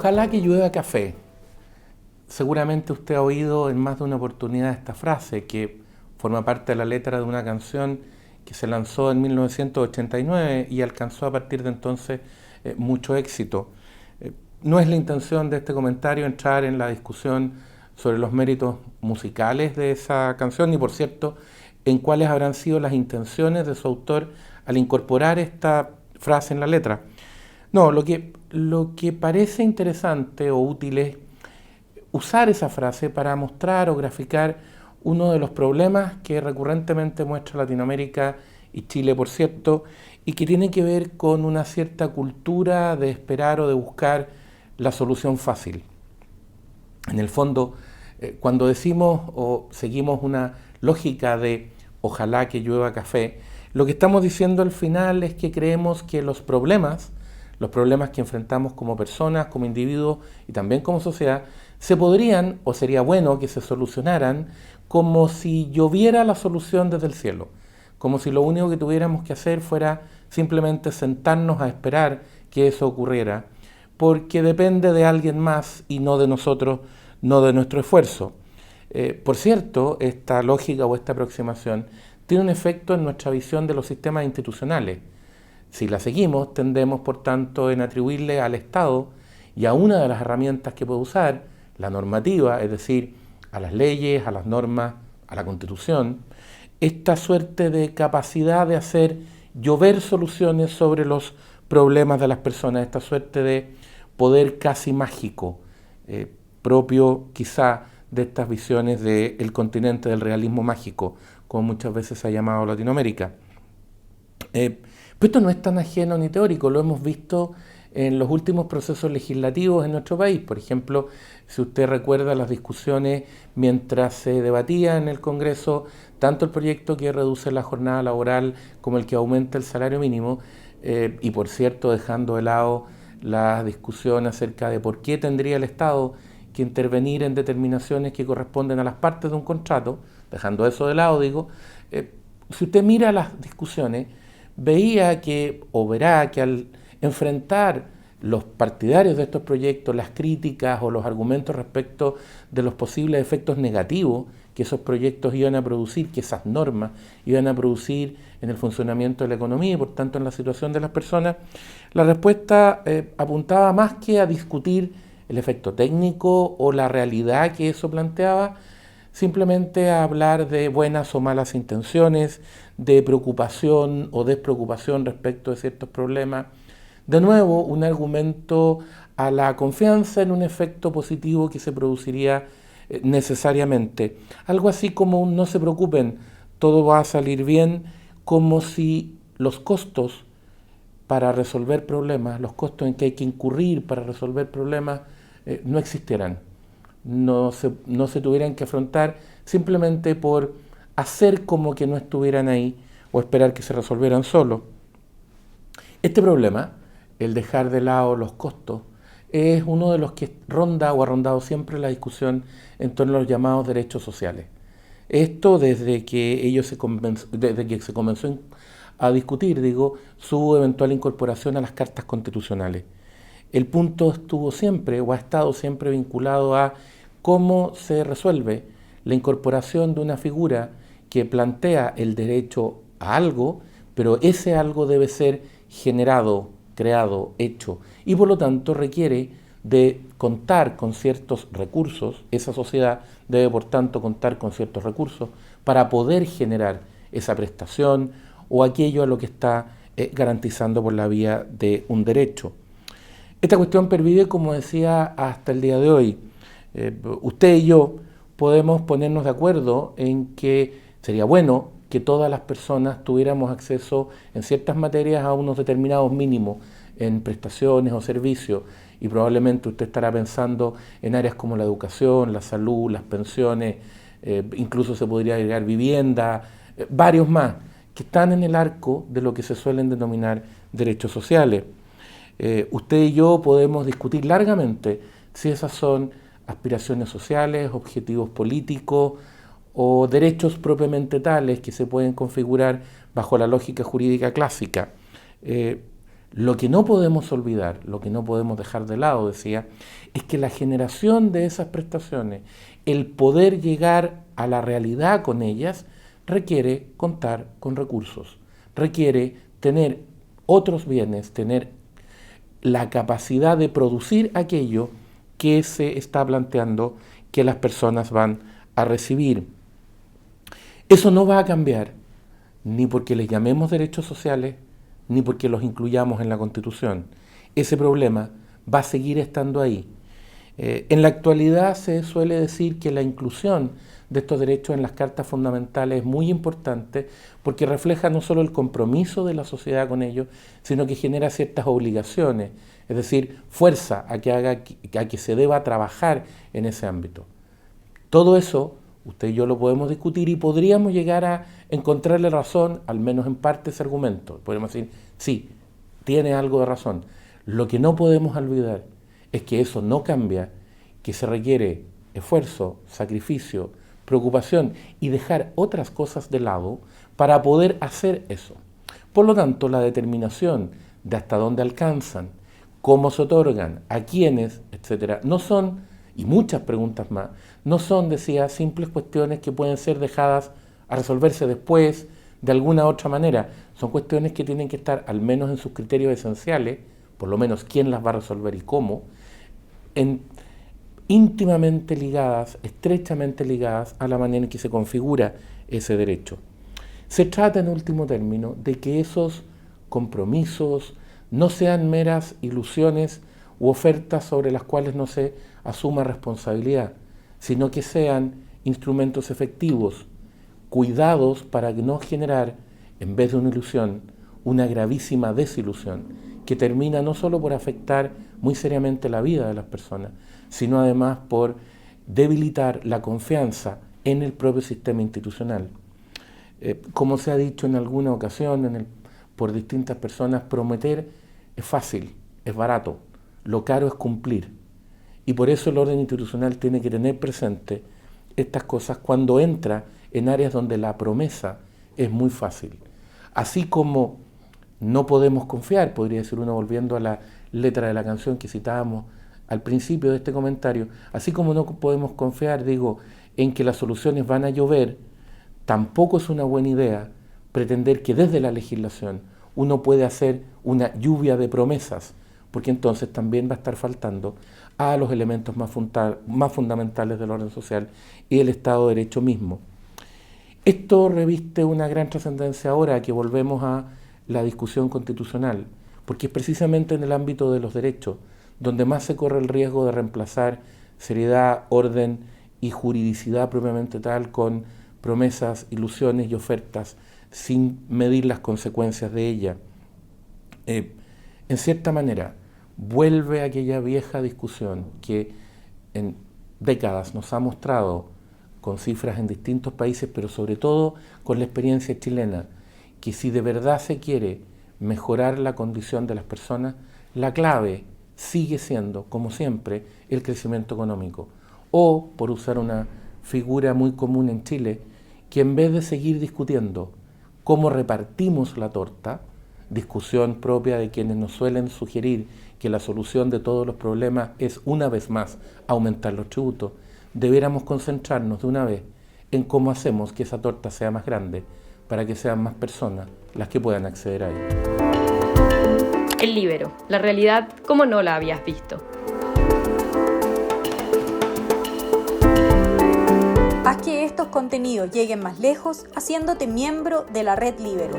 Ojalá que llueva café. Seguramente usted ha oído en más de una oportunidad esta frase que forma parte de la letra de una canción que se lanzó en 1989 y alcanzó a partir de entonces mucho éxito. No es la intención de este comentario entrar en la discusión sobre los méritos musicales de esa canción, ni por cierto en cuáles habrán sido las intenciones de su autor al incorporar esta frase en la letra. No, lo que parece interesante o útil es usar esa frase para mostrar o graficar uno de los problemas que recurrentemente muestra Latinoamérica y Chile, por cierto, y que tiene que ver con una cierta cultura de esperar o de buscar la solución fácil. En el fondo, cuando decimos o seguimos una lógica de ojalá que llueva café, lo que estamos diciendo al final es que creemos que los problemas que enfrentamos como personas, como individuos y también como sociedad, se podrían o sería bueno que se solucionaran como si lloviera la solución desde el cielo, como si lo único que tuviéramos que hacer fuera simplemente sentarnos a esperar que eso ocurriera, porque depende de alguien más y no de nosotros, no de nuestro esfuerzo. Por cierto, esta lógica o esta aproximación tiene un efecto en nuestra visión de los sistemas institucionales. Si la seguimos, tendemos, por tanto, en atribuirle al Estado y a una de las herramientas que puede usar, la normativa, es decir, a las leyes, a las normas, a la Constitución, esta suerte de capacidad de hacer llover soluciones sobre los problemas de las personas, esta suerte de poder casi mágico, propio quizá de estas visiones del continente del realismo mágico, como muchas veces se ha llamado Latinoamérica. Pero esto no es tan ajeno ni teórico, lo hemos visto en los últimos procesos legislativos en nuestro país. Por ejemplo, si usted recuerda las discusiones mientras se debatía en el Congreso, tanto el proyecto que reduce la jornada laboral como el que aumenta el salario mínimo, y por cierto dejando de lado la discusión acerca de por qué tendría el Estado que intervenir en determinaciones que corresponden a las partes de un contrato, dejando eso de lado, digo, si usted mira las discusiones, veía que, o verá que al enfrentar los partidarios de estos proyectos, las críticas o los argumentos respecto de los posibles efectos negativos que esos proyectos iban a producir, que esas normas iban a producir en el funcionamiento de la economía y por tanto en la situación de las personas, la respuesta apuntaba más que a discutir el efecto técnico o la realidad que eso planteaba, simplemente a hablar de buenas o malas intenciones, de preocupación o despreocupación respecto de ciertos problemas. De nuevo, un argumento a la confianza en un efecto positivo que se produciría necesariamente. Algo así como un no se preocupen, todo va a salir bien, como si los costos para resolver problemas, los costos en que hay que incurrir para resolver problemas, no existieran. No se tuvieran que afrontar simplemente por hacer como que no estuvieran ahí o esperar que se resolvieran solos. Este problema, el dejar de lado los costos, es uno de los que ronda o ha rondado siempre la discusión en torno a los llamados derechos sociales. Esto desde que se comenzó a discutir, su eventual incorporación a las cartas constitucionales. El punto estuvo siempre o ha estado siempre vinculado a cómo se resuelve la incorporación de una figura que plantea el derecho a algo, pero ese algo debe ser generado, creado, hecho, y por lo tanto requiere de contar con ciertos recursos. Esa sociedad debe por tanto contar con ciertos recursos para poder generar esa prestación o aquello a lo que está garantizando por la vía de un derecho. Esta cuestión pervive, como decía, hasta el día de hoy. Usted y yo podemos ponernos de acuerdo en que sería bueno que todas las personas tuviéramos acceso en ciertas materias a unos determinados mínimos en prestaciones o servicios, y probablemente usted estará pensando en áreas como la educación, la salud, las pensiones, incluso se podría agregar vivienda, varios más, que están en el arco de lo que se suelen denominar derechos sociales. Usted y yo podemos discutir largamente si esas son aspiraciones sociales, objetivos políticos o derechos propiamente tales que se pueden configurar bajo la lógica jurídica clásica. Lo que no podemos olvidar, lo que no podemos dejar de lado, decía, es que la generación de esas prestaciones, el poder llegar a la realidad con ellas, requiere contar con recursos, requiere tener otros bienes, tener la capacidad de producir aquello que se está planteando que las personas van a recibir. Eso no va a cambiar, ni porque les llamemos derechos sociales, ni porque los incluyamos en la Constitución. Ese problema va a seguir estando ahí. En la actualidad se suele decir que la inclusión de estos derechos en las cartas fundamentales es muy importante porque refleja no solo el compromiso de la sociedad con ellos, sino que genera ciertas obligaciones, es decir, fuerza a que se deba trabajar en ese ámbito. Todo eso, usted y yo lo podemos discutir y podríamos llegar a encontrarle razón, al menos en parte, ese argumento. Podemos decir, sí, tiene algo de razón. Lo que no podemos olvidar es que eso no cambia, que se requiere esfuerzo, sacrificio, preocupación y dejar otras cosas de lado para poder hacer eso. Por lo tanto, la determinación de hasta dónde alcanzan, cómo se otorgan, a quiénes, etcétera, no son, y muchas preguntas más, no son, decía, simples cuestiones que pueden ser dejadas a resolverse después de alguna otra manera. Son cuestiones que tienen que estar, al menos en sus criterios esenciales, por lo menos quién las va a resolver y cómo, íntimamente ligadas, estrechamente ligadas a la manera en que se configura ese derecho. Se trata, en último término, de que esos compromisos no sean meras ilusiones u ofertas sobre las cuales no se asuma responsabilidad, sino que sean instrumentos efectivos, cuidados para no generar, en vez de una ilusión, una gravísima desilusión, que termina no solo por afectar muy seriamente la vida de las personas, sino además por debilitar la confianza en el propio sistema institucional. Como se ha dicho en alguna ocasión por distintas personas, prometer es fácil, es barato, lo caro es cumplir. Y por eso el orden institucional tiene que tener presente estas cosas cuando entra en áreas donde la promesa es muy fácil. Así como no podemos confiar, podría decir uno volviendo a la letra de la canción que citábamos al principio de este comentario, así como no podemos confiar, digo, en que las soluciones van a llover, tampoco es una buena idea pretender que desde la legislación uno puede hacer una lluvia de promesas, porque entonces también va a estar faltando a los elementos más fundamentales del orden social y del Estado de Derecho mismo. Esto reviste una gran trascendencia ahora que volvemos a la discusión constitucional, porque es precisamente en el ámbito de los derechos donde más se corre el riesgo de reemplazar seriedad, orden y juridicidad propiamente tal con promesas, ilusiones y ofertas sin medir las consecuencias de ella. En cierta manera, vuelve aquella vieja discusión que en décadas nos ha mostrado con cifras en distintos países, pero sobre todo con la experiencia chilena, que si de verdad se quiere mejorar la condición de las personas, la clave sigue siendo, como siempre, el crecimiento económico. O, por usar una figura muy común en Chile, que en vez de seguir discutiendo cómo repartimos la torta, discusión propia de quienes nos suelen sugerir que la solución de todos los problemas es, una vez más, aumentar los tributos, debiéramos concentrarnos de una vez en cómo hacemos que esa torta sea más grande para que sean más personas las que puedan acceder a ella. El Líbero, la realidad como no la habías visto. Haz que estos contenidos lleguen más lejos haciéndote miembro de la Red Líbero.